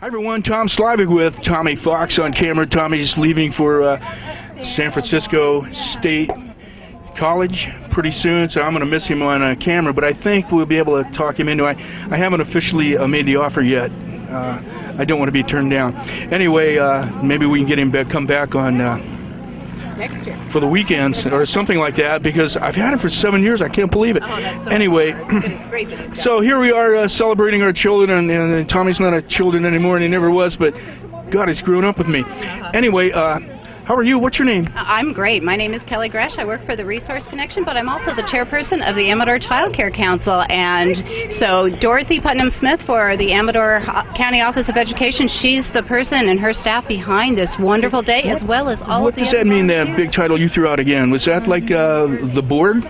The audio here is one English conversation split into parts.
Hi everyone, Tom Slavik with Tommy Fox on camera. Tommy's leaving for San Francisco State College pretty soon, so I'm going to miss him on camera, but I think we'll be able to talk him into it. I haven't officially made the offer yet. I don't want to be turned down. Anyway, maybe we can get him back, come back on next year for the weekends or something like that, because I've had him for 7 years. I can't believe it. Anyway, so here we are celebrating our children, and Tommy's not a children anymore, and he never was, but God, he's grown up with me. Anyway, how are you? What's your name? I'm great. My name is Kelly Gresh. I work for the Resource Connection, but I'm also the chairperson of the Amador Child Care Council. And so Dorothy Putnam-Smith for the Amador County Office of Education, she's the person and her staff behind this wonderful day, as well as all of the... What does that mean, that big title you threw out again? Was that like the board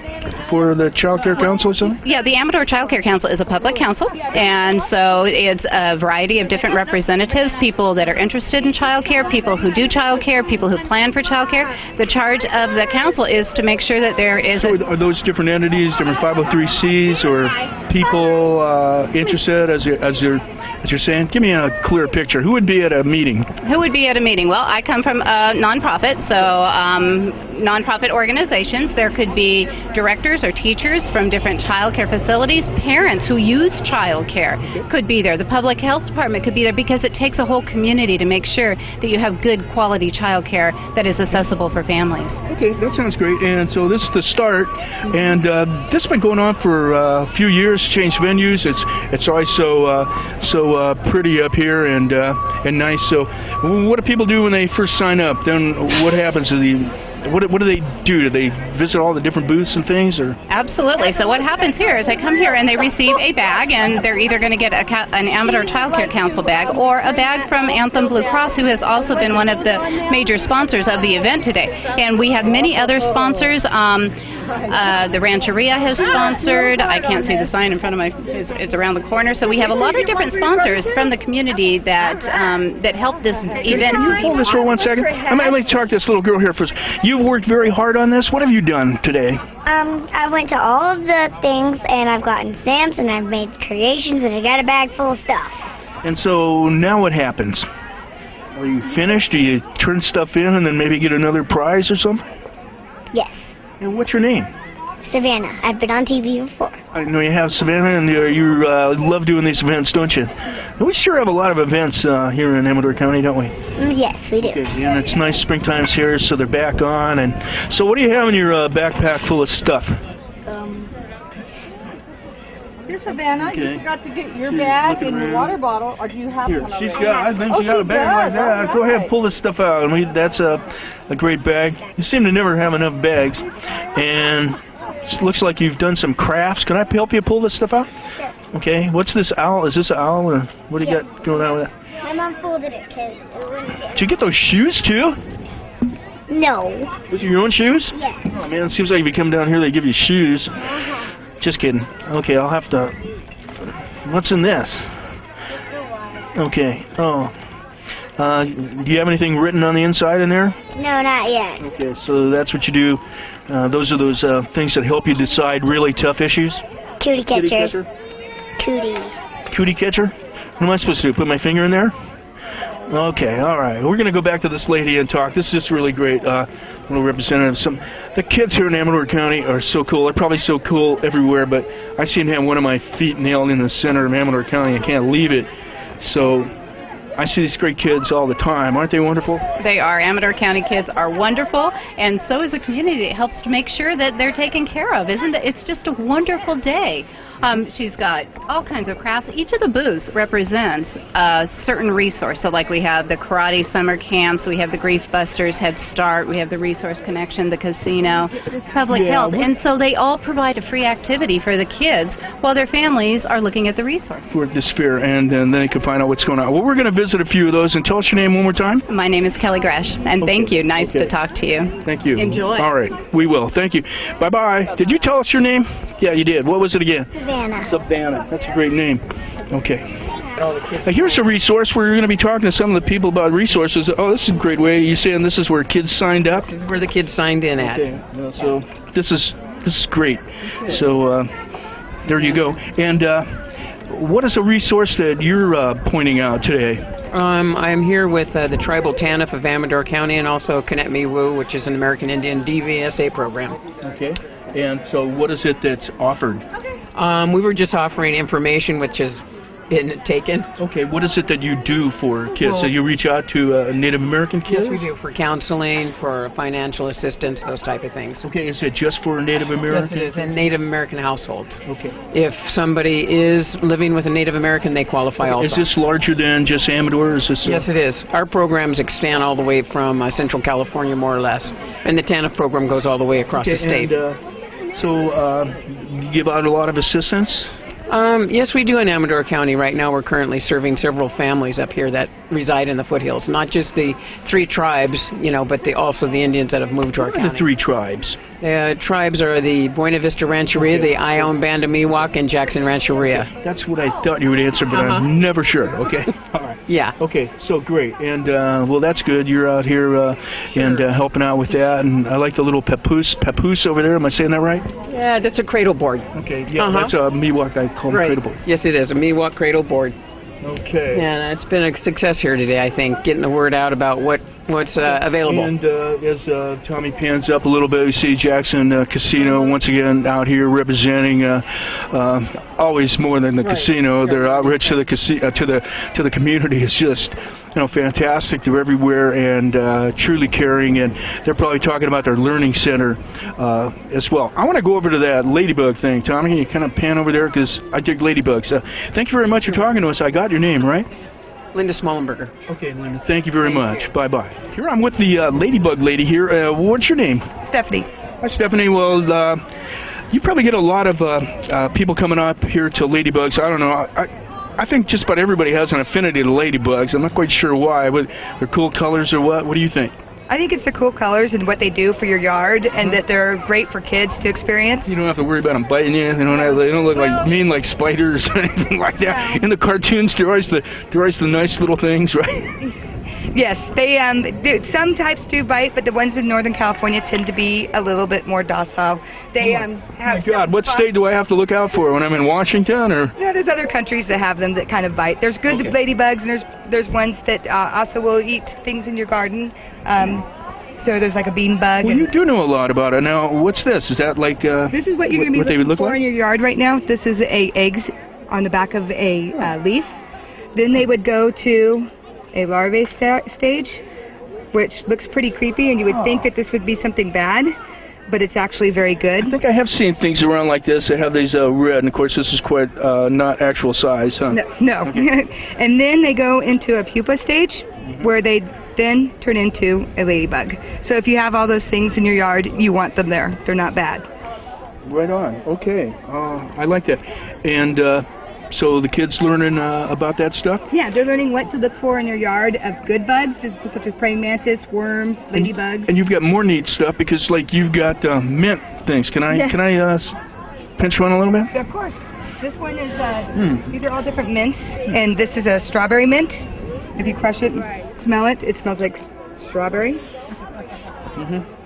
for the Child Care Council or something? Yeah, the Amador Child Care Council is a public council, and so it's a variety of different representatives, people that are interested in child care, people who do child care, people who plan for child care. The charge of the council is to make sure that there is... So are those different entities, different 503Cs, or people interested, as you're saying? Give me a clear picture. Who would be at a meeting? Who would be at a meeting? Well, I come from a nonprofit, so nonprofit organizations. There could be directors or teachers from different child care facilities. Parents who use child care could be there. The public health department could be there, because it takes a whole community to make sure that you have good quality child care that is accessible for families. Okay, that sounds great. And so this is the start, and this has been going on for a few years. Changed venues. It's always so pretty up here and nice. So what do people do when they first sign up? Then what happens to what do they do? Do they visit all the different booths and things? Or? Absolutely. So what happens here is they come here and they receive a bag, and they're either going to get an Amador Child Care Council bag or a bag from Anthem Blue Cross, who has also been one of the major sponsors of the event today. And we have many other sponsors. The Rancheria has sponsored. I can't see the sign in front of my... It's around the corner. So we have a lot of different sponsors from the community that that help this event. Can you hold this for 1 second? I'm going to talk to this little girl here first. You've worked very hard on this. What have you done today? I went to all of the things, and I've gotten stamps, and I've made creations, and I got a bag full of stuff. And so now what happens? Are you finished? Do you turn stuff in and then maybe get another prize or something? Yes. And what's your name? Savannah. I've been on TV before. I know you have, Savannah, and you love doing these events, don't you? And we sure have a lot of events here in Amador County, don't we? Yes, we do. Okay, and it's nice springtime's here, so they're back on. And so what do you have in your backpack full of stuff? Here, Savannah, okay. You forgot to get your bag and your water bottle, or do you have one already? I think she got a bag like that. Right. Go ahead, pull this stuff out. I mean, that's a great bag. You seem to never have enough bags. And it looks like you've done some crafts. Can I help you pull this stuff out? Yes. Okay. What's this owl? Is this an owl, or what do you got going on with that? My mom folded it because it wouldn't get... Did you get those shoes, too? No. Those are your own shoes? Yes. Oh, man, it seems like if you come down here, they give you shoes. Just kidding. Okay, I'll have to... What's in this? Okay. Oh. Do you have anything written on the inside in there? No, not yet. Okay, so that's what you do. Those are those things that help you decide really tough issues? Cootie catchers. Catcher? Cootie catcher? What am I supposed to do? Put my finger in there? Okay, all right. We're going to go back to this lady and talk. This is just really great. Little representative. The kids here in Amador County are so cool. They're probably so cool everywhere, but I seem to have one of my feet nailed in the center of Amador County. I can't leave it. So I see these great kids all the time. Aren't they wonderful? They are. Amador County kids are wonderful, and so is the community. It helps to make sure that they're taken care of, isn't it? It's just a wonderful day. She's got all kinds of crafts. Each of the booths represents a certain resource. So like we have the karate summer camps, we have the Grief Busters Head Start, we have the Resource Connection, the casino, public health. And so they all provide a free activity for the kids while their families are looking at the resource. For this fair, and then they can find out what's going on. Well, we're going to visit a few of those, and tell us your name one more time. My name is Kelly Gresh, and thank you. Nice to talk to you. Thank you. Enjoy. All right, we will. Thank you. Bye-bye. Did you tell us your name? Yeah, you did. What was it again? Savannah. Savannah. That's a great name. Okay. Now here's a resource where you're going to be talking to some of the people about resources. Oh, this is a great way. You're saying this is where kids signed up? This is where the kids signed in at. Okay. Well, so this is great. So there you go. And what is a resource that you're pointing out today? I'm here with the tribal TANF of Amador County and also Kanet Miwou, which is an American Indian DVSA program. Okay. And so what is it that's offered? We were just offering information which has been taken. Okay, what is it that you do for kids? Well, So you reach out to Native American kids? Yes, we do, for counseling, for financial assistance, those type of things. Okay, is it just for Native Americans? Yes, it is, in Native American households. Okay. If somebody is living with a Native American, they qualify also. Is this larger than just Amador? Or is this Yes, it is. Our programs extend all the way from Central California, more or less. And the TANF program goes all the way across the state. You give out a lot of assistance? Yes, we do in Amador County. Right now we're currently serving several families up here that reside in the foothills. Not just the 3 tribes, but also the Indians that have moved to our county. The 3 tribes? The tribes are the Buena Vista Rancheria, the Ione Band of Miwok, and Jackson Rancheria. That's what I thought you would answer, but I'm never sure. Okay. All right. Yeah. Okay, so great. And, well, that's good. You're out here and helping out with that. And I like the little papoose over there. Am I saying that right? Yeah, that's a cradle board. Okay, yeah, that's a Miwok. I call them cradle board. Yes, it is, a Miwok cradle board. Okay. And it's been a success here today, I think, getting the word out about what's available. And as Tommy pans up a little bit, we see Jackson Casino once again out here representing always more than the casino. Their outreach to the to the community is just fantastic. They're everywhere and truly caring, and they're probably talking about their learning center as well. I want to go over to that ladybug thing. Tommy, can you kind of pan over there because I dig ladybugs. Thank you very much for talking to us. I got your name right. Linda Smollenberger. Okay, Linda, thank you very much. Bye-bye. Here I'm with the ladybug lady here. What's your name? Stephanie. Hi, Stephanie. Well, you probably get a lot of people coming up here to ladybugs. I don't know. I think just about everybody has an affinity to ladybugs. I'm not quite sure why, but they're cool colors or what? What do you think? I think it's the cool colors and what they do for your yard, and that they're great for kids to experience. You don't have to worry about them biting you. They don't look mean like spiders or anything like that. In the cartoons, they're always the nice little things, right? Yes, they some types do bite, but the ones in Northern California tend to be a little bit more docile. They have. My God, what state do I have to look out for when I'm in Washington, or? No, there's other countries that have them that kind of bite. There's good ladybugs, and there's ones that also will eat things in your garden. So there's like a bean bug. Well, you do know a lot about it. Now, what's this? Is that like this is what you're going to be looking for in your yard right now. This is eggs on the back of a leaf. Then they would go to a larvae stage, which looks pretty creepy, and you would think that this would be something bad, but it's actually very good. I think I have seen things around like this that have these red, and of course this is quite not actual size, huh? No. Okay. And then they go into a pupa stage, where they then turn into a ladybug. So if you have all those things in your yard, you want them there. They're not bad. Right on. Okay. I like that. And so the kids learning about that stuff? Yeah, they're learning what to look for in their yard of good bugs, such as praying mantis, worms, ladybugs. And you've got more neat stuff because, like, you've got mint things. Can I pinch one a little bit? Of course. This one is, these are all different mints, and this is a strawberry mint. If you crush it and smell it, it smells like strawberry.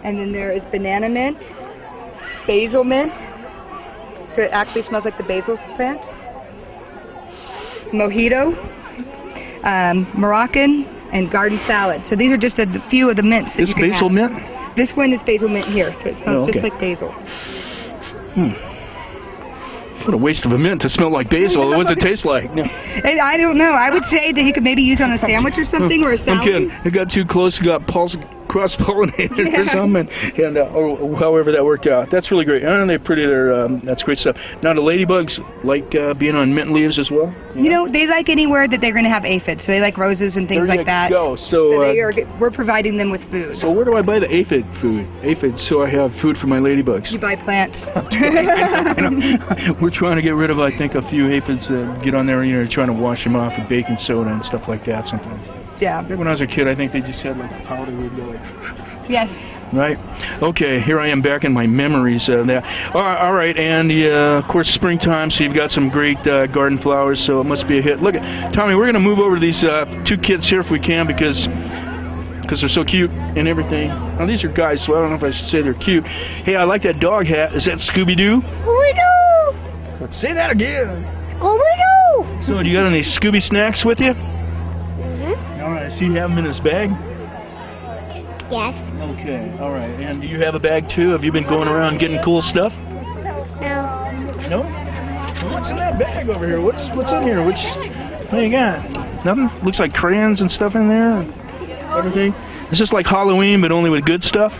And then there is banana mint, basil mint, so it actually smells like the basil plant. Mojito, Moroccan, and garden salad. So these are just a few of the mints that you can have. This basil mint? This one is basil mint here, so it smells just like basil. What a waste of a mint to smell like basil. What does it taste like? No. I don't know. I would say that you could maybe use on a sandwich or something, or a salad. I'm kidding. It got too close. It got cross-pollinated or something, and or however that worked out. That's really great. And they're pretty. That's great stuff. Now, the ladybugs like being on mint leaves as well? You know, they like anywhere that they're going to have aphids. So they like roses and things like that. Go. So we're providing them with food. So where do I buy the aphid food? Aphids, so I have food for my ladybugs. You buy plants. I know. We're trying to get rid of, I think, a few aphids that get on there, trying to wash them off with baking soda and stuff like that sometimes. Yeah. When I was a kid, I think they just had like powder would go like. Yes. Right. Okay. Here I am back in my memories of that. All right. And of course, springtime. So you've got some great garden flowers. So it must be a hit. Look, Tommy, we're going to move over to these 2 kids here if we can because they're so cute and everything. Now these are guys, so I don't know if I should say they're cute. Hey, I like that dog hat. Is that Scooby-Doo? Scooby-Doo! Let's say that again. Scooby-Doo! So do you got any Scooby snacks with you? All right. So you have him in his bag? Yes. Okay. All right. And do you have a bag too? Have you been going around getting cool stuff? No. No? Well, what's in that bag over here? What's in here? What do you got? Nothing? Looks like crayons and stuff in there. And everything. It's just like Halloween, but only with good stuff.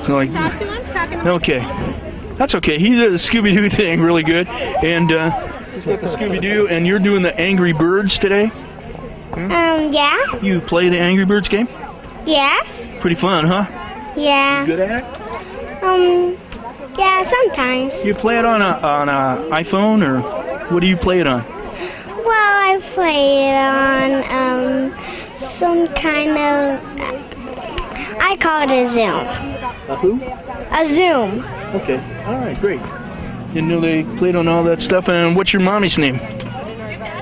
Like, okay, that's okay. He did the Scooby-Doo thing really good, and he's got the Scooby-Doo, and you're doing the Angry Birds today. Yeah. You play the Angry Birds game? Yes. Pretty fun, huh? Yeah. You good at it? Yeah, sometimes. You play it on a iPhone, or what do you play it on? Well, I play it on some kind of. I call it a Zoom. A who? A Zoom. Okay. All right. Great. Didn't know they played on all that stuff. And what's your mommy's name?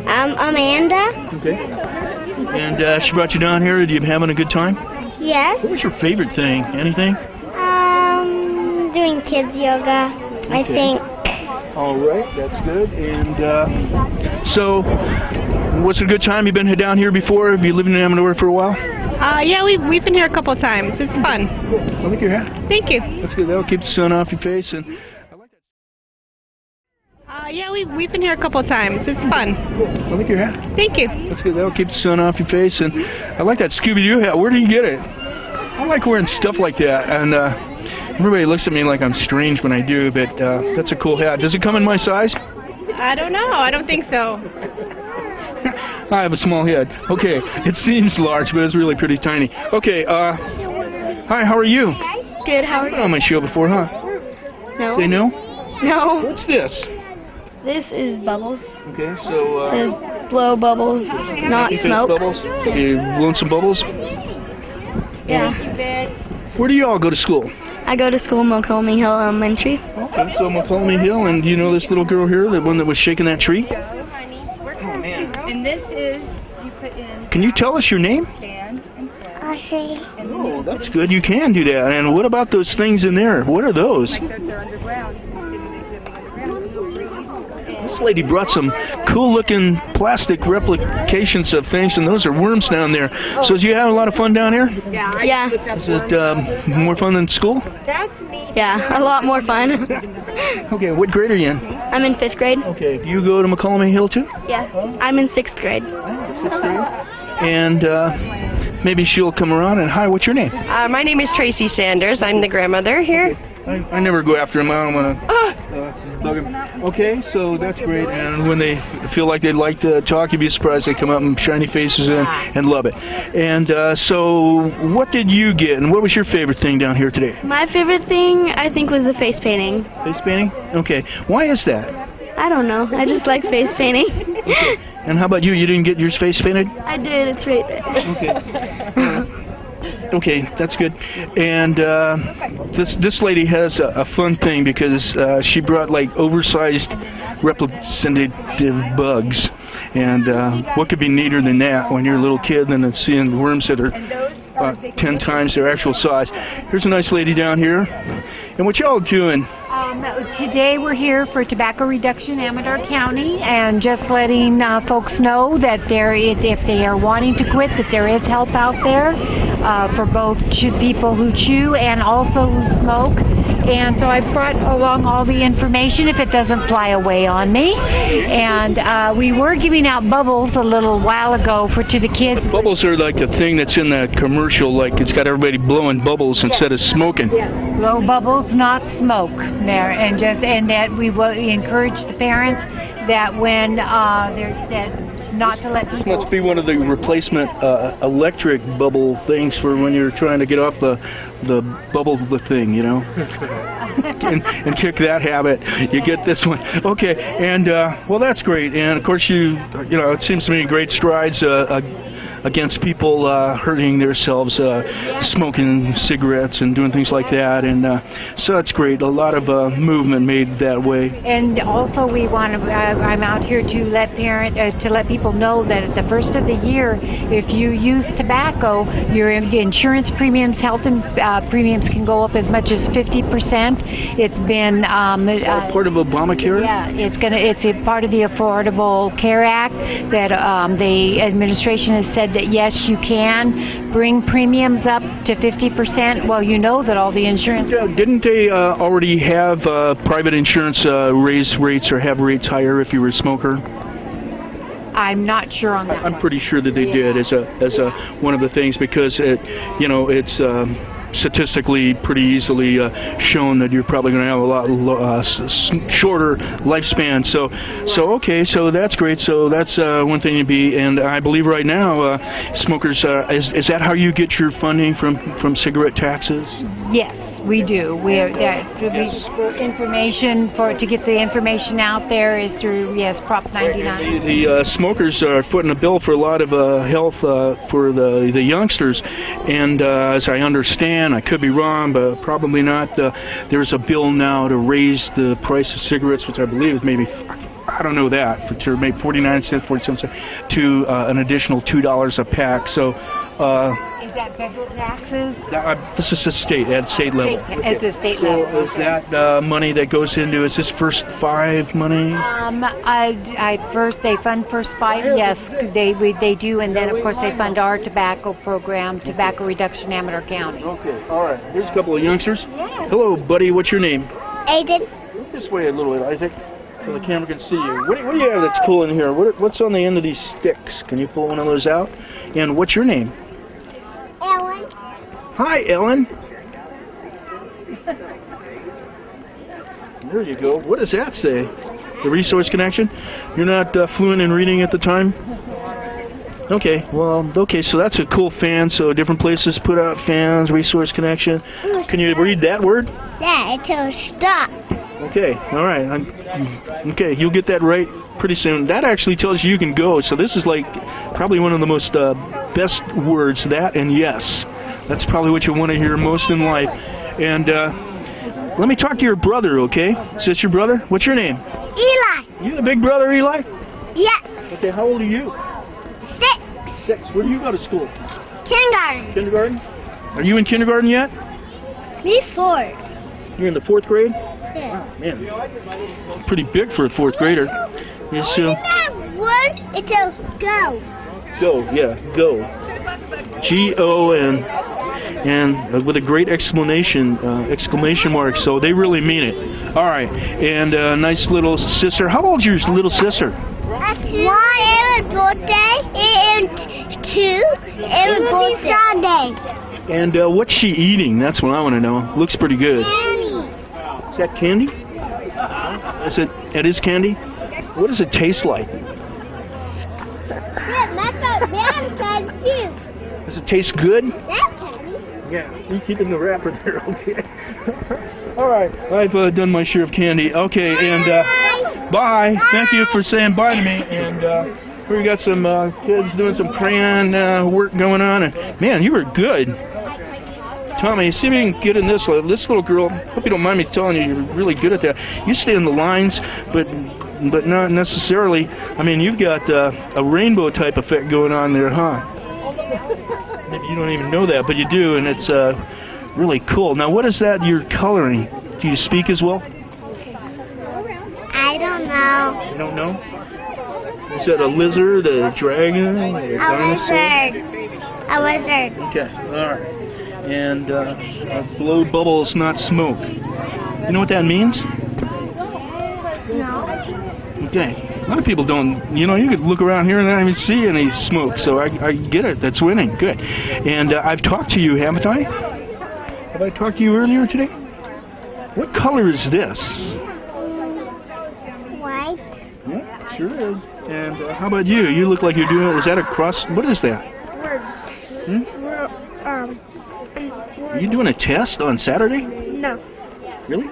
Amanda. Okay. And she brought you down here. Are you having a good time? Yes. What was your favorite thing? Anything? Doing kids yoga. I think. All right, that's good. And so, what's a good time? You've been down here before? Have you lived in Amador for a while? Yeah, we've been here a couple of times. It's fun. I like your hat. Thank you. That's good. That'll keep the sun off your face. And I like that. Yeah, we've been here a couple of times. It's fun. I like your hat. Thank you. That's good. That'll keep the sun off your face. And I like that Scooby-Doo hat. Where do you get it? I like wearing stuff like that. And everybody looks at me like I'm strange when I do, but that's a cool hat. Does it come in my size? I don't know. I don't think so. I have a small head. Okay, it seems large, but it's really pretty tiny. Okay, hi, how are you? Good, how are You've been on my show before, huh? No. Say no? No. What's this? This is bubbles. Okay, so, It says blow bubbles, not you taste smoke. bubbles? You blowing some bubbles? Yeah. Where do you all go to school? I go to school in Montgomery Hill Elementary. Okay, so Montgomery Hill, and do you know this little girl here, the one that was shaking that tree? Oh, man. And this is, you put in Can you tell us your name? sand and clay. Okay. Oh, that's good. You can do that. And what about those things in there? What are those? Like they're underground. This lady brought some cool-looking plastic replications of things, and those are worms down there. So, you having a lot of fun down here? Yeah. Is it more fun than school? Yeah, a lot more fun. Okay, what grade are you in? I'm in 5th grade. Okay, do you go to McCollum Hill too? Yeah. I'm in 6th grade. And maybe she'll come around. And hi, what's your name? My name is Tracy Sanders. I'm the grandmother here. I never go after him. I don't want to bug him. Okay, so that's great. And when they feel like they'd like to talk, you'd be surprised. They come up and shiny faces and love it. And so what did you get? And what was your favorite thing down here today? My favorite thing, I think, was the face painting. Face painting? Okay. Why is that? I don't know. I just like face painting. Okay. And how about you? You didn't get yours face painted? I did. It's right there. Okay. Okay, that's good. And this lady has a fun thing because she brought like oversized representative bugs. And what could be neater than that when you're a little kid than seeing worms that are 10 times their actual size. Here's a nice lady down here. And what y'all doing? Today we're here for Tobacco Reduction Amador County, and just letting folks know that if they are wanting to quit, that there is help out there for both people who chew and also who smoke. And so I brought along all the information if it doesn't fly away on me. And we were giving out bubbles a little while ago to the kids. But bubbles are like the thing that's in that commercial, like it's got everybody blowing bubbles instead of smoking. Blow bubbles, not smoke. There, and that we will encourage the parents that when not to let people. This must be one of the replacement electric bubble things for when you're trying to get off the bubble thing, you know, and kick that habit. You get this one, okay? And well, that's great. And of course, you know, it seems to me great strides. against people hurting themselves, smoking cigarettes and doing things like that, and so that's great. A lot of movement made that way. And also, we want to. I'm out here to let people know that at the first of the year, if you use tobacco, your insurance premiums, health premiums can go up as much as 50%. It's been part of Obamacare. Yeah, it's a part of the Affordable Care Act that the administration has said that yes, you can bring premiums up to 50%. Well, you know that all the insurance. Yeah, didn't they already have private insurance raise rates or have rates higher if you were a smoker? I'm not sure on that. I'm pretty sure that they did as a one of the things, because it's statistically pretty easily shown that you're probably going to have a lot shorter lifespan. So okay, so that's great. So that's one thing to be. And I believe right now, smokers, is that how you get your funding from cigarette taxes? Yes, we do. For information, to get the information out there is through Prop 99. The smokers are footing a bill for a lot of health for the youngsters, and as I understand, I could be wrong, but probably not. There's a bill now to raise the price of cigarettes, which I believe is maybe, I don't know that, but to maybe 49 cents, 47 cents, to an additional $2 a pack. So. Is that federal taxes? This is at state level. At the state level. So is that money that goes into, is this First Five money? They fund First Five, yes, they do, and then of course they fund our tobacco program, Tobacco Reduction Amador County. Okay, all right. Here's a couple of youngsters. Yeah. Hello, buddy. What's your name? Aiden. Look this way a little bit, Isaac, so the camera can see you. What do you have that's cool in here? What's on the end of these sticks? Can you pull one of those out? And what's your name? Ellen. Hi, Ellen. There you go. What does that say? The resource connection? You're not fluent in reading at the time? Okay, well, okay, so that's a cool fan. So different places put out fans, resource connection. Can you read that word? Yeah, it says stop. Okay, all right. Okay, you'll get that right pretty soon. That actually tells you can go. So this is like probably one of the most best words, that and yes. That's probably what you want to hear most in life. And let me talk to your brother, okay? Is this your brother? What's your name? Eli. You the big brother, Eli? Yes. Okay, how old are you? 6. 6. Where do you go to school? Kindergarten. Kindergarten? Are you in kindergarten yet? Me 4. You're in the 4th grade? Yeah. Wow, man. Pretty big for a 4th grader. You see? That word, it says go. Go, yeah, go. G-O-N. And with a great exclamation mark, so they really mean it. All right, and nice little sister. How old's your little sister? 1 every birthday, and 2 every birthday. Sunday. And what's she eating? That's what I want to know. Looks pretty good. Candy. Is that candy? It is candy? What does it taste like? Yeah, that's candy too. Does it taste good? That's candy. Yeah, you keeping the wrapper there, okay? All right, I've done my share of candy. Okay, and bye. Thank you for saying bye to me. And we got some kids doing some crayon work going on. And man, you were good. Tommy, see if you can get in this little girl. Hope you don't mind me telling you, you're really good at that. You stay in the lines, but not necessarily. I mean, you've got a rainbow type effect going on there, huh? Maybe you don't even know that, but you do, and it's really cool. Now, what is that you're coloring? Do you speak as well? I don't know. You don't know? Is that a lizard, a dragon, a dinosaur? A lizard. Okay, all right. And blow bubbles, not smoke. You know what that means? No. Okay. A lot of people don't, you could look around here and not even see any smoke, so I get it. That's winning. Good. And I've talked to you, haven't I? Have I talked to you earlier today? What color is this? White. Yeah, sure is. And how about you? You look like you're doing, is that a cross? What is that? Words. Are you doing a test on Saturday? No. Really?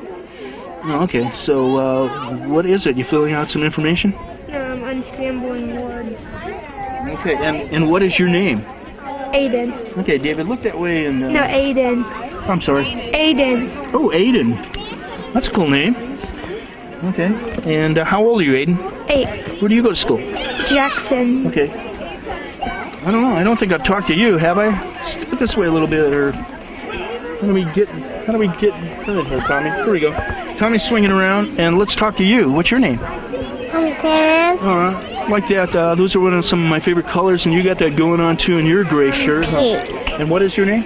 Oh, okay. So, what is it? You filling out some information? No, I'm unscrambling words. Okay, and what is your name? Aiden. Okay, David, look that way and... No, Aiden. I'm sorry. Aiden. Oh, Aiden. That's a cool name. Okay, and how old are you, Aiden? 8. Where do you go to school? Jackson. Okay. I don't know. I don't think I've talked to you, have I? Step it this way a little bit, or how do we get? Here, Tommy. Here we go. Tommy's swinging around, and let's talk to you. What's your name? I'm Karen. All right. Like that. Those are some of my favorite colors, and you got that going on too in your gray shirt. Pink. And what is your name?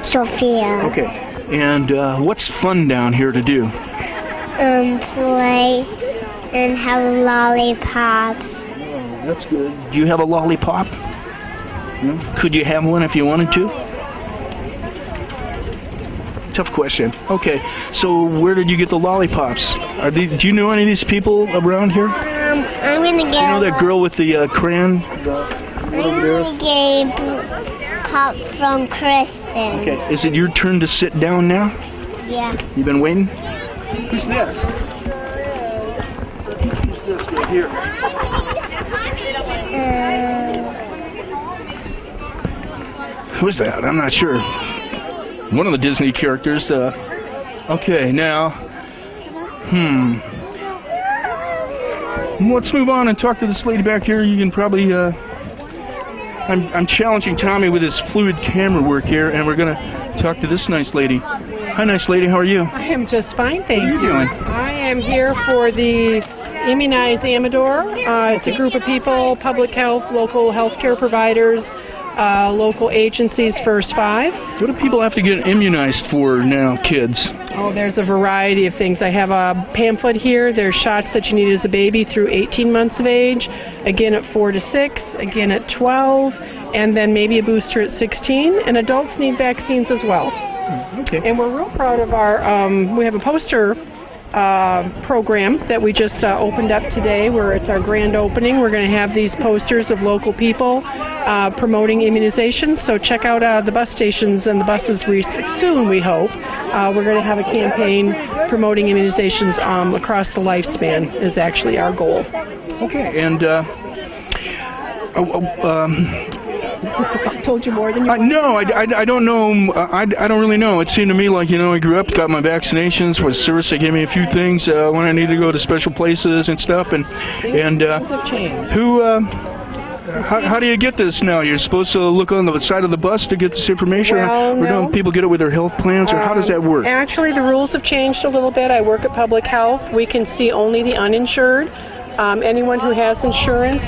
Sophia. Okay. And what's fun down here to do? Play and have lollipops. Oh, that's good. Do you have a lollipop? No? Could you have one if you wanted to? Tough question. Okay, so where did you get the lollipops? Do you know any of these people around here? I'm gonna get. You know that girl with the crayon? I'm gonna get pop from Kristen. Okay, is it your turn to sit down now? Yeah. You've been waiting? Who's this? Who's this right here? Who's that? I'm not sure. One of the Disney characters. Okay, now. Let's move on and talk to this lady back here. You can probably. I'm challenging Tommy with his fluid camera work here, and we're gonna talk to this nice lady. Hi, nice lady. How are you? I am just fine, thank you. What are you doing? I am here for the Immunize Amador. It's a group of people, public health, local healthcare providers, local agencies, First 5. What do people have to get immunized for now, kids? Oh, there's a variety of things. I have a pamphlet here. There's shots that you need as a baby through 18 months of age, again at 4 to 6, again at 12, and then maybe a booster at 16. And adults need vaccines as well. Okay. And we're real proud of our, we have a poster program that we just opened up today, where it's our grand opening. We're going to have these posters of local people promoting immunizations. So check out the bus stations and the buses soon, we hope. We're going to have a campaign promoting immunizations across the lifespan is actually our goal. Okay, and told you more than you no, I don't know. I don't really know. It seemed to me like, I grew up, got my vaccinations, was service. They gave me a few things when I needed to go to special places and stuff. And who? How do you get this now? You're supposed to look on the side of the bus to get this information, well, or don't people get it with their health plans, or how does that work? Actually, the rules have changed a little bit. I work at public health. We can see only the uninsured. Anyone who has insurance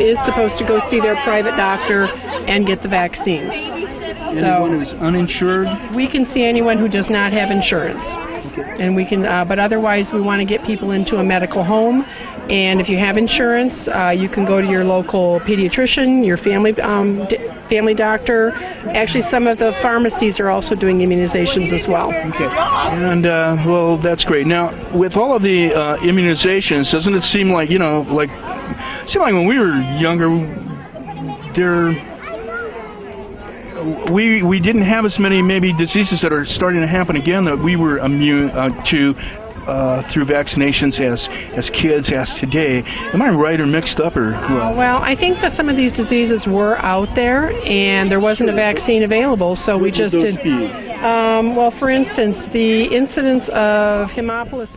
is supposed to go see their private doctor and get the vaccines. Anyone who's uninsured? We can see anyone who does not have insurance. Okay. And we can, but otherwise we want to get people into a medical home. And if you have insurance, you can go to your local pediatrician, your family doctor. Actually, some of the pharmacies are also doing immunizations as well. Okay. And, well, that's great. Now, with all of the immunizations, doesn't it seem like, like when we were younger, we didn't have as many maybe diseases that are starting to happen again that we were immune to through vaccinations as kids as today. Am I right or mixed up? Or well, I think that some of these diseases were out there and there wasn't a vaccine available, so we just did. Well, for instance, the incidence of Haemophilus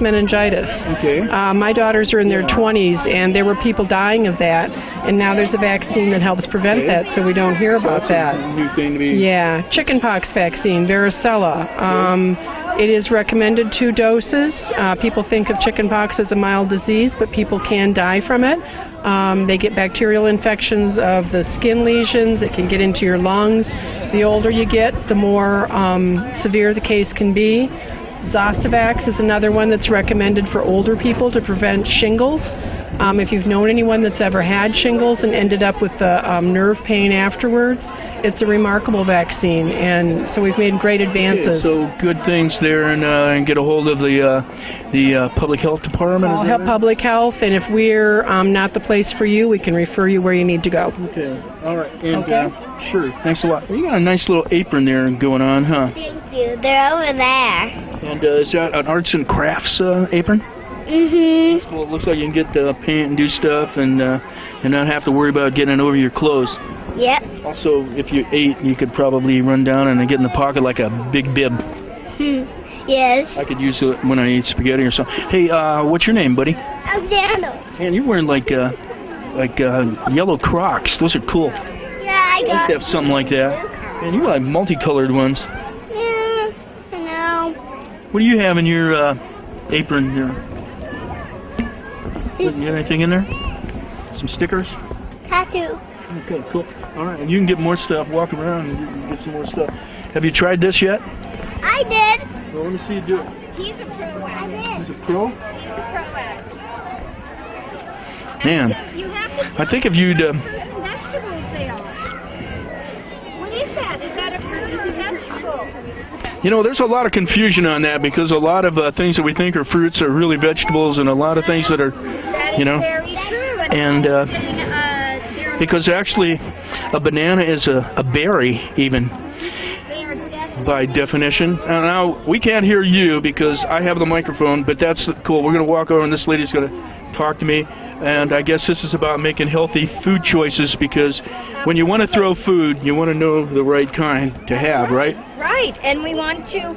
meningitis. Okay. My daughters are in their 20s, and there were people dying of that, and now there's a vaccine that helps prevent that, so we don't hear about that. A new thing to be. Yeah, chickenpox vaccine, varicella. It is recommended 2 doses. People think of chickenpox as a mild disease, but people can die from it. They get bacterial infections of the skin lesions. It can get into your lungs. The older you get, the more severe the case can be. Zostavax is another one that's recommended for older people to prevent shingles. If you've known anyone that's ever had shingles and ended up with the nerve pain afterwards, it's a remarkable vaccine, and so we've made great advances. So good things there, and get a hold of the public health department. I'll help public health, and if we're not the place for you, we can refer you where you need to go. Okay. All right. And, sure. Thanks a lot. Well, you got a nice little apron there going on, huh? Thank you. They're over there. And is that an arts and crafts apron? Mhm. That's cool. It looks like you can get paint and do stuff and not have to worry about getting it over your clothes. Yep. Also, if you ate, you could probably run down and get in the pocket like a big bib. Yes. I could use it when I eat spaghetti or something. Hey, what's your name, buddy? Alexander. Man, you're wearing like yellow Crocs. Those are cool. Yeah, I I used got to have something like that. And you like multicolored ones. Yeah, no. What do you have in your apron here? You got anything in there? Some stickers? Tattoo. Okay, cool. All right, and you can get more stuff. Walk around and get some more stuff. Have you tried this yet? I did. Well, let me see you do it. He's a pro at it. Is it pro? He's a pro at it. Man, You have to I think if you'd... fruit and vegetables they are. What is that? Is that a fruit? Is a vegetable? You know, there's a lot of confusion on that because a lot of things that we think are fruits are really vegetables, and a lot of things that are, That you know, is very true. and because actually a banana is a berry even they are definitely by definition. Now we can't hear you because I have the microphone, but that's cool. We're going to walk over and this lady's going to talk to me, and I guess this is about making healthy food choices because when you want to throw food, you want to know the right kind to have, right? right. And we want to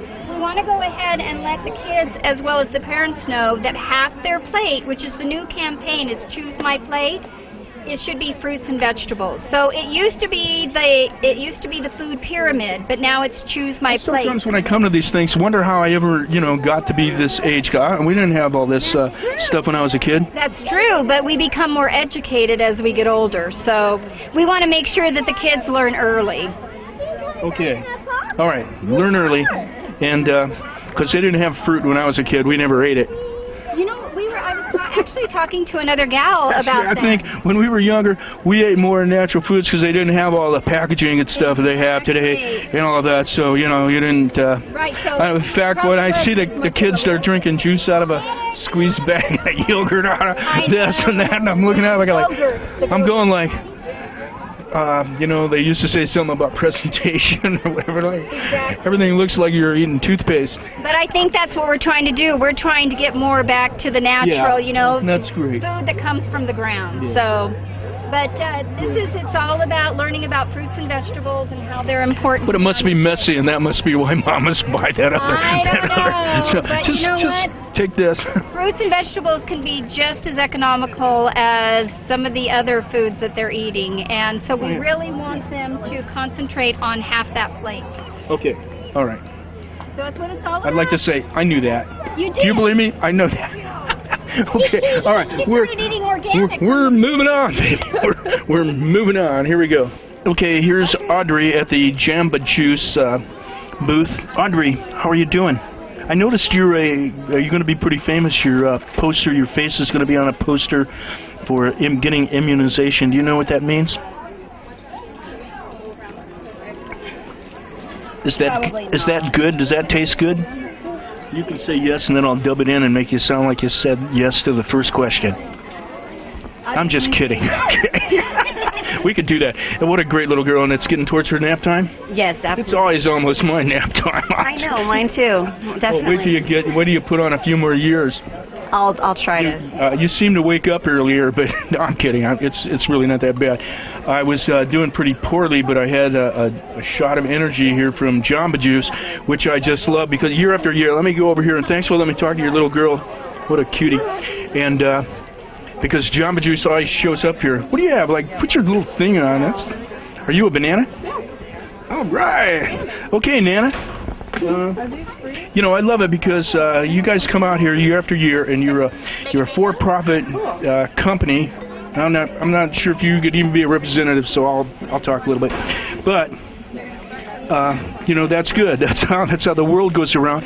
go ahead and let the kids as well as the parents know that half their plate, which is the new campaign, is Choose My Plate. It should be fruits and vegetables. So it used to be the food pyramid, but now it's Choose My Plate. Sometimes when I come to these things, wonder how I ever, got to be this age. We didn't have all this stuff when I was a kid. That's true, but we become more educated as we get older. So we want to make sure that the kids learn early. Okay. All right. Learn early, and because they didn't have fruit when I was a kid, we never ate it. You know, I was actually talking to another gal about that. I think when we were younger, we ate more natural foods because they didn't have all the packaging and stuff they have today and all of that. So, you didn't... Right, so... in fact, when I see the kids start drinking juice out of a squeezed bag of yogurt out of this and that, and I'm looking at it I'm going like... they used to say something about presentation or whatever. Exactly. Everything looks like you're eating toothpaste. But I think that's what we're trying to do. We're trying to get more back to the natural, That's great. food that comes from the ground. Yeah. So, but it's all about learning about fruits and vegetables and how they're important. But it must be messy, and that must be why mamas buy that other. I don't know. So but just take this. Fruits and vegetables can be just as economical as some of the other foods that they're eating, and so we really want them to concentrate on half that plate. Okay. All right. So that's what it's all about. I'd like to say I knew that. You did. Do you believe me? I know that. Okay. All right. We're moving on. We're moving on. Here we go. Okay. Here's Audrey at the Jamba Juice booth. Audrey, how are you doing? I noticed are you going to be pretty famous? Your poster, your face is going to be on a poster for getting immunization. Do you know what that means? Is that good? Does that taste good? You can say yes, and then I'll dub it in and make you sound like you said yes to the first question. I'm just kidding. We could do that. And what a great little girl, and it's getting towards her nap time? Yes, absolutely. It's always almost my nap time. I know, mine too. Definitely. Well, wait till you put on a few more years. I'll try to. You seem to wake up earlier, but no, I'm kidding. It's really not that bad. I was doing pretty poorly, but I had a shot of energy here from Jamba Juice, which I just love because year after year. Let me go over here, and thanks for letting me talk to your little girl. What a cutie. And because Jamba Juice always shows up here. What do you have? Like, put your little thing on. Are you a banana? All right. Okay, Nana. Are these free? I love it because you guys come out here year after year, and you're a for-profit company. I'm not sure if you could even be a representative, so I'll talk a little bit. But that's good. That's how the world goes around.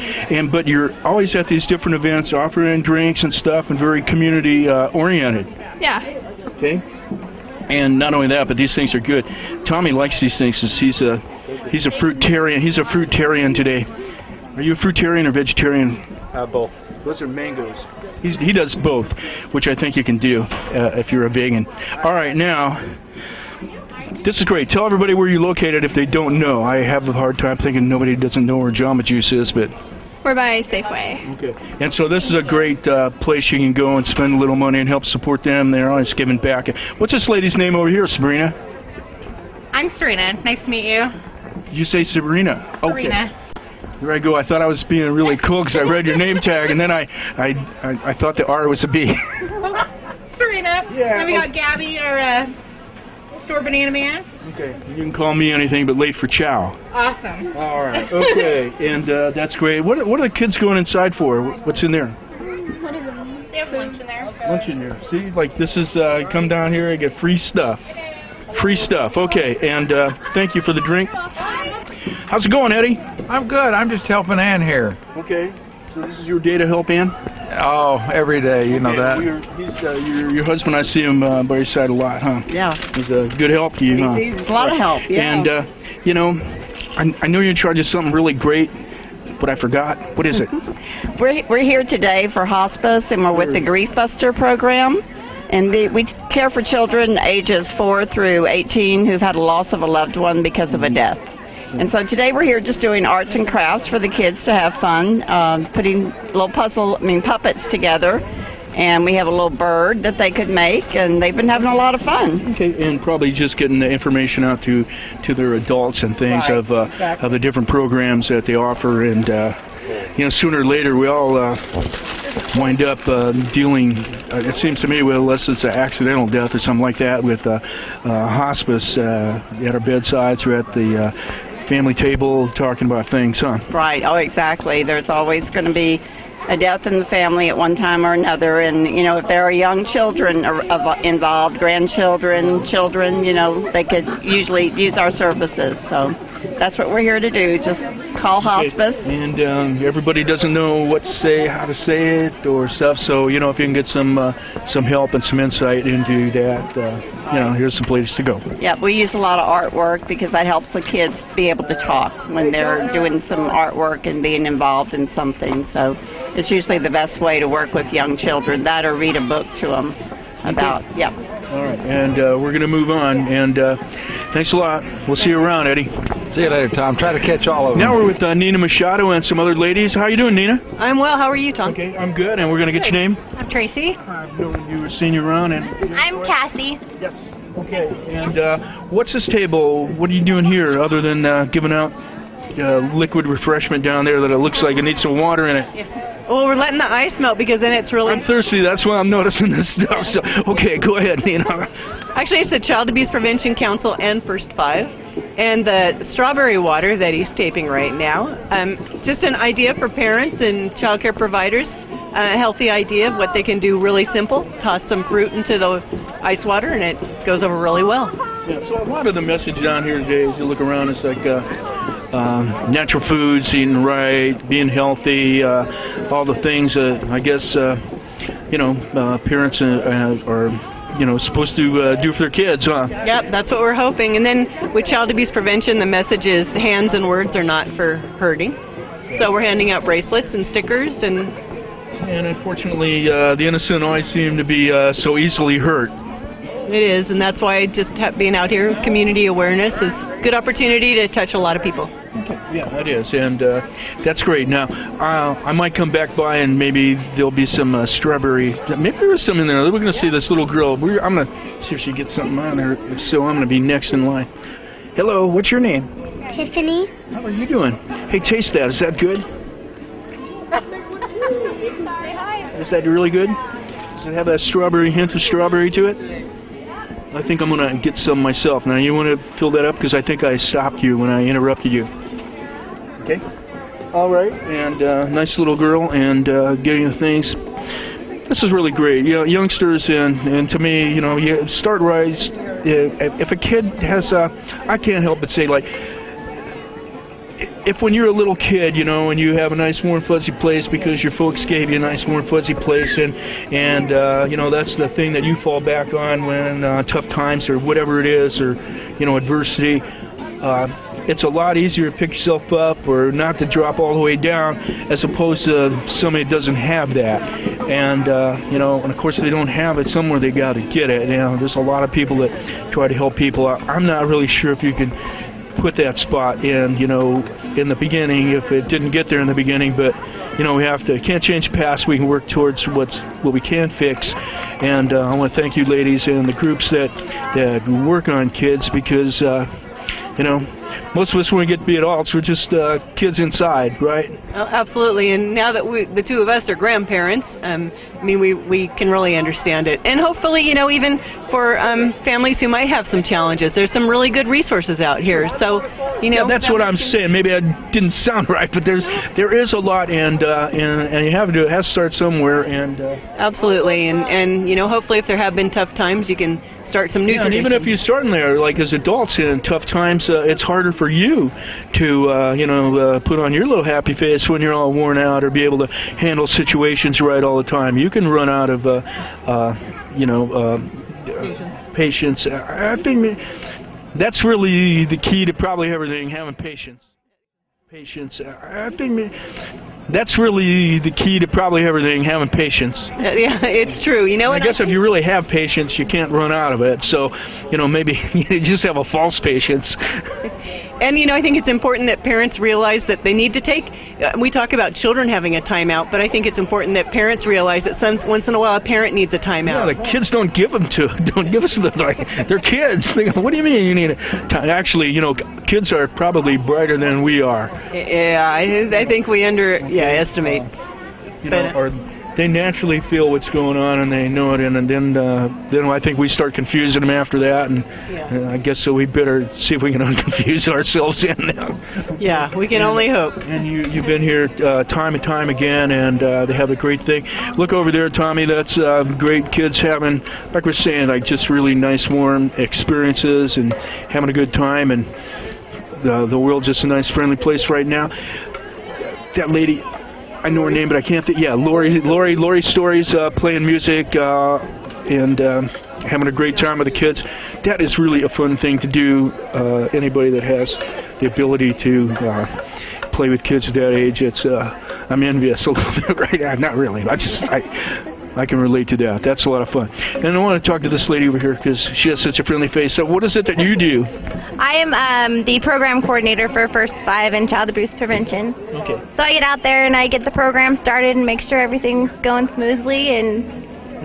But you're always at these different events, offering drinks and stuff, and very community oriented. Yeah. Okay. And not only that, but these things are good. Tommy likes these things. He's a fruitarian. He's a fruitarian today. Are you a fruitarian or vegetarian? Both. Those are mangoes. He does both, which I think you can do if you're a vegan. All right, now, this is great. Tell everybody where you're located if they don't know. I have a hard time thinking nobody doesn't know where Jamba Juice is, but We're by Safeway. Okay. And so this is a great place you can go and spend a little money and help support them. They're always giving back. What's this lady's name over here, Sabrina? I'm Serena. Nice to meet you. You say Sabrina? Okay. Serena. There I go. I thought I was being really cool because I read your name tag, and then I thought the R was a B. Serena. Yeah. Then we got Gabby, our store banana man. Okay. You can call me anything but late for chow. Awesome. All right. Okay. And that's great. What are the kids going inside for? What's in there? They have lunch in there. Lunch in there. See, like this is come down here and get free stuff. Free stuff. Okay. And thank you for the drink. How's it going, Eddie? I'm good. I'm just helping Ann here. Okay. So this is your day to help Ann? Oh, every day. You know that. He's your husband. I see him by your side a lot, huh? Yeah. He's a good help to you, huh? He's a lot of help, yeah. And, you know, I know you're in charge of something really great, but I forgot. What is it? We're here today for hospice, and we're with the Grief Buster program. And we care for children ages 4 through 18 who've had a loss of a loved one because of a death. And so today we're here just doing arts and crafts for the kids to have fun, putting little puppets together. And we have a little bird that they could make, and they've been having a lot of fun. Okay, and probably just getting the information out to their adults and things of the different programs that they offer. And, you know, sooner or later we all wind up dealing, it seems to me, with, unless it's an accidental death or something like that, with hospice at our bedsides or at the family table talking about things, huh? Right. Oh, exactly. There's always going to be a death in the family at one time or another, and you know, if there are young children involved, grandchildren, children, you know, they could usually use our services. So that's what we're here to do. Just call hospice. And everybody doesn't know what to say, how to say it, or stuff. So you know, if you can get some help and some insight into that, you know, here's some place to go. Yeah, we use a lot of artwork because that helps the kids be able to talk when they're doing some artwork and being involved in something. So it's usually the best way to work with young children, that or read a book to them about, yeah. All right, and we're going to move on, and thanks a lot. We'll see you around, Eddie. See you later, Tom. Try to catch all of them. Now we're with Nina Machado and some other ladies. How you doing, Nina? I'm well. How are you, Tom? Okay, I'm good, and we're going to get your name. I'm Tracy. I've known you, seen you around. And I'm Cassie. Yes. Okay, and what's this table? What are you doing here other than giving out liquid refreshment down there that it looks like it needs some water in it? Yeah. Well, we're letting the ice melt because then it's really... I'm thirsty, that's why I'm noticing this stuff. So, okay, go ahead, Nina. Actually, it's the Child Abuse Prevention Council and First Five. And the strawberry water that he's taping right now, just an idea for parents and child care providers, a healthy idea of what they can do really simple. Toss some fruit into the ice water and it goes over really well. Yeah, so a lot of the message down here today, as you look around, is like natural foods, eating right, being healthy, all the things that I guess, you know, parents are, you know, supposed to do for their kids, huh? Yep, that's what we're hoping. And then with child abuse prevention, the message is hands and words are not for hurting. So we're handing out bracelets and stickers. And unfortunately, the innocent always seem to be so easily hurt. It is, and that's why just being out here, community awareness is a good opportunity to touch a lot of people. Okay. Yeah, it is, and that's great. Now, I might come back by and maybe there'll be some strawberry. Maybe there is some in there. We're going to see this little girl. I'm going to see if she gets something on her. If so, I'm going to be next in line. Hello, what's your name? Tiffany. How are you doing? Hey, taste that. Is that good? Is that really good? Does it have that strawberry, hint of strawberry to it? I think I'm going to get some myself. Now, you want to fill that up? Because I think I stopped you when I interrupted you. Okay? All right. And nice little girl and getting the things. This is really great. You know, youngsters and to me, you know, you start right. If a kid has I can't help but say, like, if when you're a little kid, you know, and you have a nice warm fuzzy place because your folks gave you a nice warm fuzzy place, and you know, that's the thing that you fall back on when tough times or whatever it is, or you know, adversity. It's a lot easier to pick yourself up or not to drop all the way down, as opposed to somebody that doesn't have that. And you know, and of course, if they don't have it somewhere, they got to get it. You know, there's a lot of people that try to help people. I'm not really sure if you can put that spot in, you know, in the beginning if it didn't get there in the beginning. But you know, we can't change the past. We can work towards what we can fix. And I want to thank you, ladies, and the groups that work on kids, because you know, most of us, when we get to be adults, we're just kids inside, right? Oh, absolutely. And now that the two of us are grandparents, I mean, we can really understand it. And hopefully, you know, even for families who might have some challenges, there's some really good resources out here. So, you know, yeah, that's what I'm saying. Maybe I didn't sound right, but there is a lot, and you have to do it. It has to start somewhere. And absolutely. And you know, hopefully, if there have been tough times, you can start some new traditions. And even if you start in there, like as adults in tough times, it's harder for you to, you know, put on your little happy face when you're all worn out, or be able to handle situations right all the time. You can run out of, you know, patience. I think that's really the key to probably everything, having patience. I think that's really the key to probably everything, having patience. Yeah, it's true. You know, I guess if you really have patience, you can't run out of it. So, you know, maybe you just have a false patience. And, you know, I think it's important that parents realize that they need to take, we talk about children having a timeout, but I think it's important that parents realize that once in a while a parent needs a timeout. Yeah, the kids don't give us they're kids. They go, what do you mean you need a time? Actually, you know, kids are probably brighter than we are. Yeah, I think we estimate. You know, or they naturally feel what's going on and they know it, and then I think we start confusing them after that, and I guess so we better see if we can unconfuse ourselves in now. Yeah, we can only hope. And you've been here time and time again, and they have a great thing. Look over there, Tommy. That's great kids having, like we're saying, like just really nice, warm experiences and having a good time, and the world's just a nice, friendly place right now. That lady, I know her name, but I can't think. Yeah, Lori Stories, playing music and having a great time with the kids. That is really a fun thing to do. Anybody that has the ability to play with kids at that age, I'm envious a little bit right now. Not really. I can relate to that. That's a lot of fun. And I want to talk to this lady over here because she has such a friendly face. So what is it that you do? I am the program coordinator for First 5 and Child Abuse Prevention. Okay. So I get out there and I get the program started and make sure everything's going smoothly.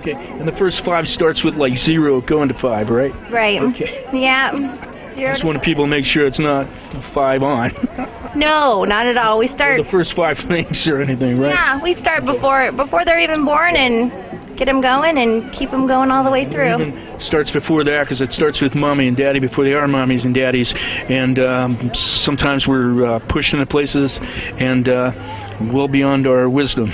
Okay. And the First 5 starts with like 0 going to 5, right? Right. Okay. Yeah. Just want people to make sure it's not 5 on. No, not at all. We start the first 5 things or anything, right? Yeah, we start before they're even born and get them going and keep them going all the way through. It even starts before that, because it starts with mommy and daddy before they are mommies and daddies. And sometimes we're pushed into places and well beyond our wisdom.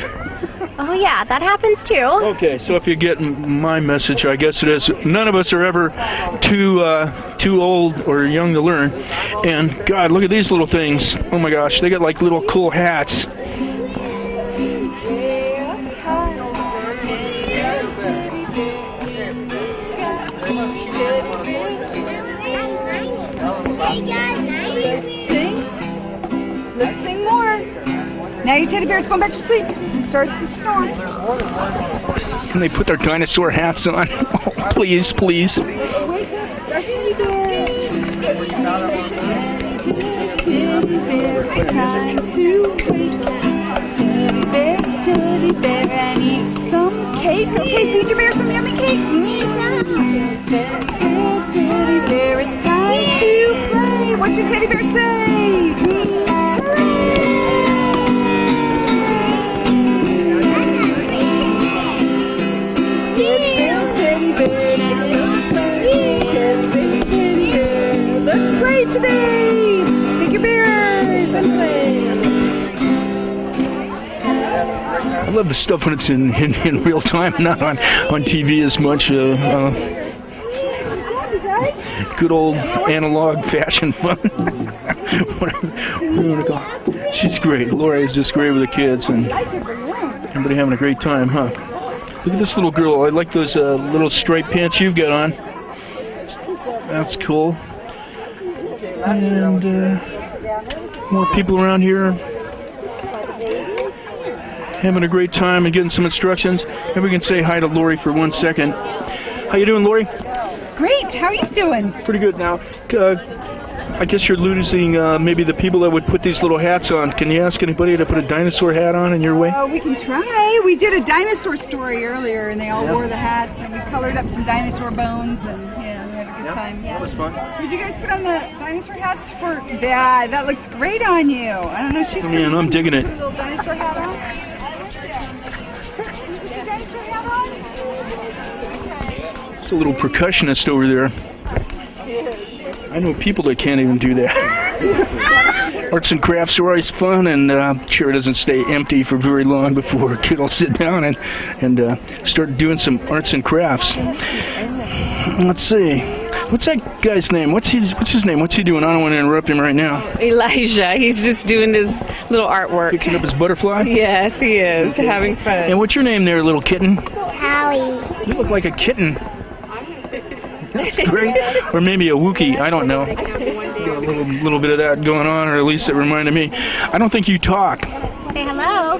Oh yeah, that happens too. Okay, so if you get my message, I guess it is none of us are ever too old or young to learn. And God, look at these little things. Oh my gosh, they got like little cool hats. Let's sing more. Now your teddy bear's going back to sleep. Starts to snore. Can they put their dinosaur hats on? Oh, please, please. Wake up, teddy bear. Teddy bear, I need some cake. Okay, feed your bear some yummy cake. Teddy bear, it's time to play. What's your teddy bear say? Let's play today! Take your beers and play! I love the stuff when it's in real time, not on TV as much. Good old analog fashion fun. She's great. Lori is just great with the kids, and everybody having a great time, huh? Look at this little girl. I like those little striped pants you've got on. That's cool. And more people around here having a great time and getting some instructions. Maybe we can say hi to Lori for 1 second. How you doing, Lori? Great. How are you doing? Pretty good now. I guess you're losing maybe the people that would put these little hats on. Can you ask anybody to put a dinosaur hat on in your way? We can try. We did a dinosaur story earlier, and they all wore the hats, and we colored up some dinosaur bones, and we had a good time. Yeah, that was fun. Did you guys put on the dinosaur hats for that? That looks great on you. I don't know. She's Man, I'm digging it. Put a little dinosaur hat on. Put your dinosaur hat on. It's a little percussionist over there. I know people that can't even do that. Arts and crafts are always fun, and sure it doesn't stay empty for very long before a kid will sit down and start doing some arts and crafts. Let's see. What's that guy's name? What's his name? What's he doing? I don't want to interrupt him right now. Elijah. He's just doing his little artwork. Picking up his butterfly? Yes, he is. Okay. Having fun. And what's your name there, little kitten? Hallie. You look like a kitten. That's great. Or maybe a Wookiee. I don't know. A little bit of that going on, or at least it reminded me. I don't think you talk. Say hello.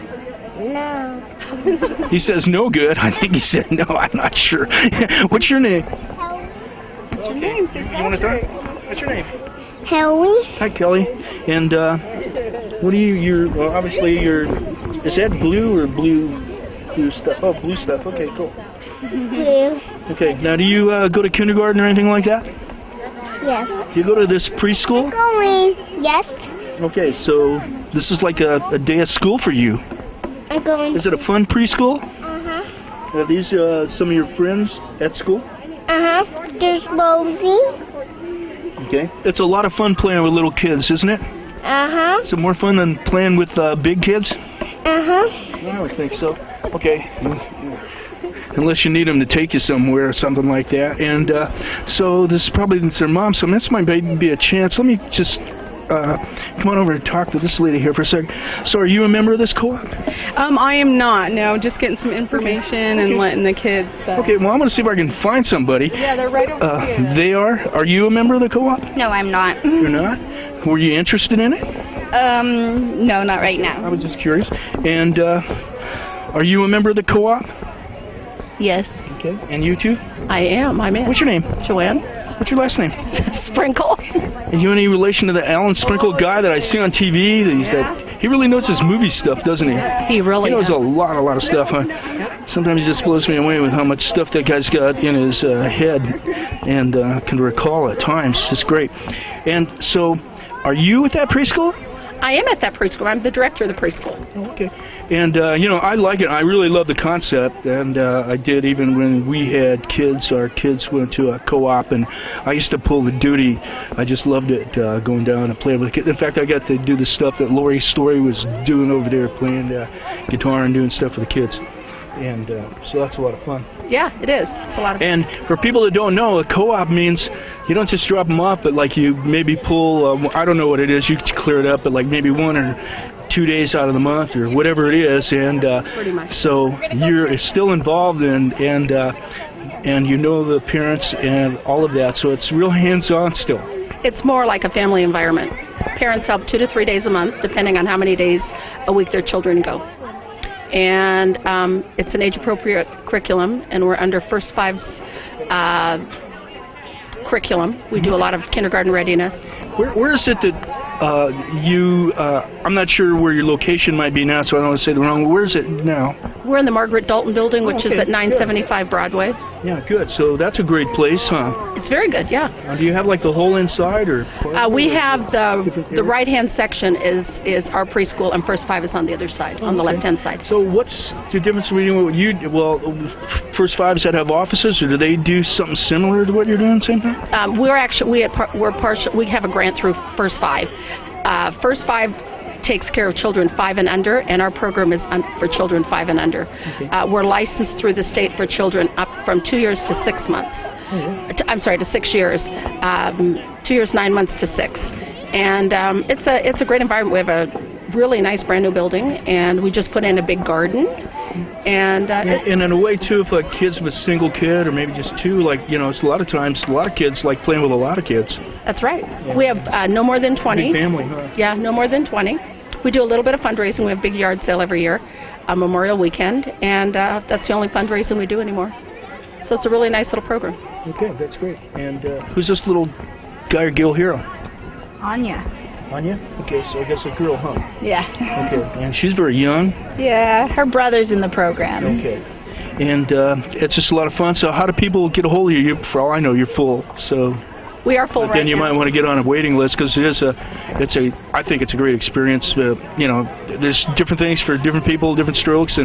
No. He says no good. I think he said no. I'm not sure. What's your name? What's your name? You want to talk? What's your name? Kelly. Hi, Kelly. And what are you? Obviously is that blue or blue stuff? Oh, blue stuff. Okay, cool. Blue. Okay. Now, do you go to kindergarten or anything like that? Yes. Do you go to this preschool? Going. Yes. Okay, so this is like a day of school for you. I'm going. Is it a fun preschool? Uh-huh. Are these some of your friends at school? Uh-huh. There's Rosie. Okay. It's a lot of fun playing with little kids, isn't it? Uh-huh. Is it more fun than playing with big kids? Uh-huh. I would think so. Okay. Unless you need them to take you somewhere or something like that. And so this is probably their mom, so this might be a chance. Let me just come on over and talk to this lady here for a second. So are you a member of this co-op? I am not, no. Just getting some information and letting the kids... Okay, well, I'm going to see if I can find somebody. Yeah, they're right over here. They are? Are you a member of the co-op? No, I'm not. You're not? Were you interested in it? No, not right now. I was just curious. And are you a member of the co-op? Yes. Okay. And you too? I am. I'm in. What's your name? Joanne. What's your last name? Sprinkle. Are you any relation to the Alan Sprinkle guy that I see on TV? He really knows his movie stuff, doesn't he? He really He knows does. a lot of stuff. Huh? Sometimes he just blows me away with how much stuff that guy's got in his head and can recall at times. It's great. And so, are you at that preschool? I am at that preschool. I'm the director of the preschool. Oh, okay. And, I like it. I really love the concept. And I did even when we had kids. Our kids went to a co-op, and I used to pull the duty. I just loved it, going down and playing with the kids. In fact, I got to do the stuff that Lori Story was doing over there, playing guitar and doing stuff for the kids. And so that's a lot of fun. Yeah, it is. It's a lot of fun. And for people that don't know, a co-op means you don't just drop them off, but like you maybe pull, I don't know what it is, you clear it up, but like maybe 1 or 2 days out of the month or whatever it is. And pretty much. So you're still involved and you know the parents and all of that. So it's real hands-on still. It's more like a family environment. Parents help 2 to 3 days a month, depending on how many days a week their children go. And it's an age-appropriate curriculum, and we're under First Five's curriculum. We do a lot of kindergarten readiness. Where is it that I'm not sure where your location might be now, so I don't want to say the wrong. Where is it now? We're in the Margaret Dalton building, which is at 975 Broadway. Yeah, good. So that's a great place, huh? It's very good, yeah. Do you have like the whole inside, or? We have the right-hand section is our preschool, and First Five is on the other side, on the left-hand side. So what's the difference between what you do? Well, First Fives that have offices, or do they do something similar to what you're doing, same thing? We have a grant through First Five. First Five takes care of children 5 and under, and our program is for children 5 and under. Okay. We're licensed through the state for children up from 2 years to 6 months. I'm sorry, to 6 years. 2 years, 9 months to 6. And it's a great environment. We have a really nice brand new building, and we just put in a big garden. And in a way too, if like kids with a single kid or maybe just two, like it's a lot of times a lot of kids like playing with a lot of kids. That's right. Yeah. We have no more than 20. Big family, huh? Yeah, no more than 20. We do a little bit of fundraising. We have a big yard sale every year, a Memorial Weekend, and that's the only fundraising we do anymore. So it's a really nice little program. Okay, that's great. And who's this little guy or girl here? Anya. Anya? Okay, so I guess a girl, huh? Yeah. Okay, and she's very young. Yeah, her brother's in the program. Okay. And it's just a lot of fun. So how do people get a hold of you? For all I know, you're full. So we are full right now. Then you might want to get on a waiting list because I think it's a great experience. You know, there's different things for different people, different strokes,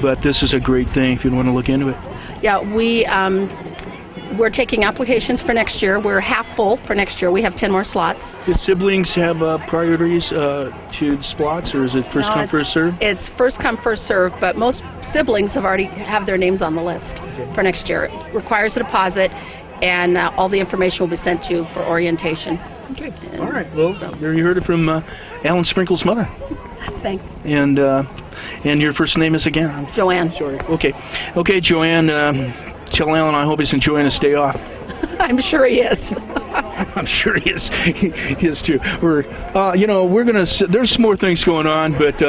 but this is a great thing if you want to look into it. Yeah, we're taking applications for next year. We're half full for next year. We have 10 more slots. Do siblings have priorities to the slots, or is it first come, first serve? It's first come, first serve, but most siblings have already have their names on the list for next year. It requires a deposit, and all the information will be sent to you for orientation. Okay. All right. Well, there you heard it from Alan Sprinkle's mother. Thanks. And your first name is again? Joanne. Sorry. Okay. Okay, Joanne. Tell Alan I hope he's enjoying his day off. I'm sure he is. I'm sure he is. He is too. We're gonna. There's some more things going on, but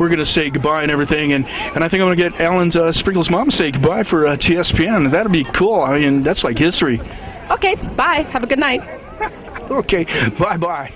we're gonna say goodbye and everything, and I think I'm gonna get Alan's Sprinkle's mom to say goodbye for TSPN. That'd be cool. I mean, that's like history. Okay. Bye. Have a good night. Okay. Bye.